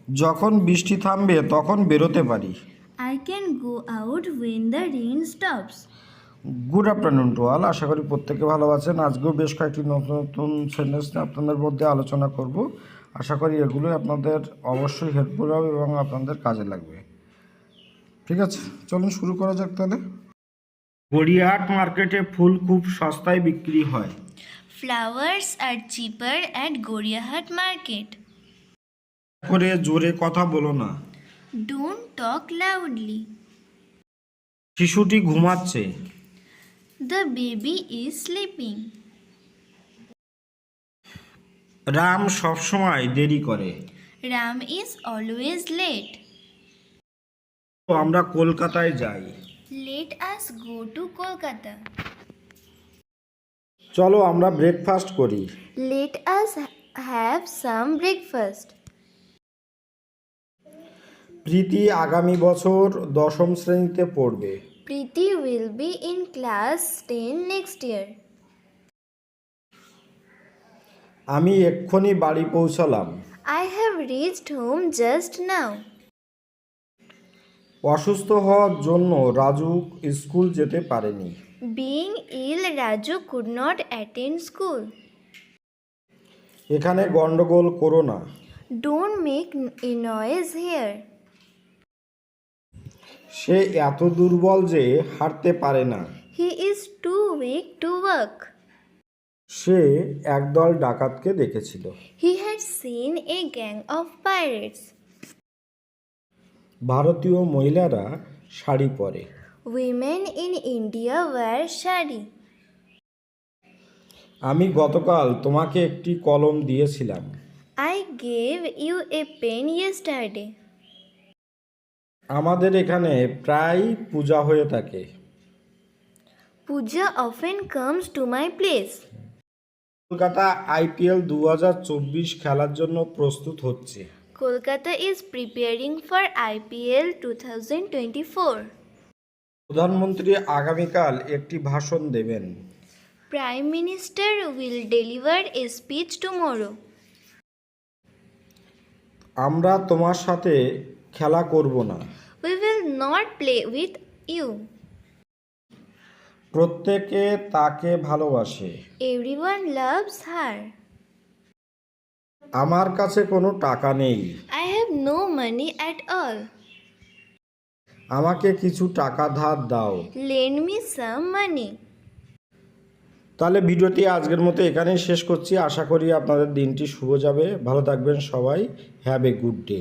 যখন বৃষ্টি থামবে তখন বেরোতে পারি। I can go out when the rain stops. Good afternoon to all, আশা করি প্রত্যেকে ভালো আছেন। আজকেও বেশ কয়েকটি নতুন নতুন সেন্টেন্স নিয়ে আপনাদের মধ্যে আলোচনা করব। আশা করি এগুলোই আপনাদের অবশ্যই হেল্পফুল হবে এবং আপনাদের কাজে লাগবে। ঠিক আছে, চলুন শুরু করা যাক তাহলে। গড়িয়াহাট মার্কেটে ফুল খুব সস্তায় বিক্রি হয়। Flowers are cheaper at Goriahat market. করে জোরে কথা বলো না। Don't talk loudly. শিশুটি ঘুমাচ্ছে। The baby is sleeping. Ram সবসময় দেরি করে। Ram is always late. তো আমরা কলকাতায় যাই। Let us go to Kolkata. চলো আমরা ব্রেকফাস্ট করি। Let us have some breakfast. প্রীতি আগামী বছর 10ম শ্রেণীতে পড়বে। Preeti will be in class 10 next year. আমি এক্ষুনি বাড়ি পৌঁছালাম। I have reached home just now. অসুস্থ হওয়ার জন্য রাজু স্কুল যেতে পারেনি। Being ill, Raju could not attend school. এখানে গন্ডগোল করো না। Don't make a noise here. সে এত দুর্বল যে হাঁটতে পারে না। He is too weak to walk. সে একদল ডাকাতকে দেখেছিল। He had seen a gang of pirates. ভারতীয় মহিলারা শাড়ি পরে। Women in India wear shadi. আমি গতকাল তোমাকে একটি কলম দিয়েছিলাম। I gave you a pen yesterday. আমাদের এখানে প্রায় পূজা হয়ে থাকে। Puja often comes to my place. Kolkata IPL 2024 খেলার জন্য প্রস্তুত হচ্ছে। Kolkata is preparing for IPL 2024. প্রধানমন্ত্রী আগামীকাল একটি ভাষণ দেবেন। Prime Minister will deliver a speech tomorrow. আমরা তোমার সাথে খেলা করব না। We will not play with you. প্রত্যেকে তাকে ভালোবাসে। Everyone loves her. আমার কাছে কোনো টাকা নেই। I have no money at all. আমাকে কিছু টাকা ধার দাও। Lend me some money. তাহলে ভিডিওটি আজকের মতো এখানেই শেষ করছি। আশা করি আপনাদের দিনটি শুভ যাবে। ভালো থাকবেন সবাই। Have a good day.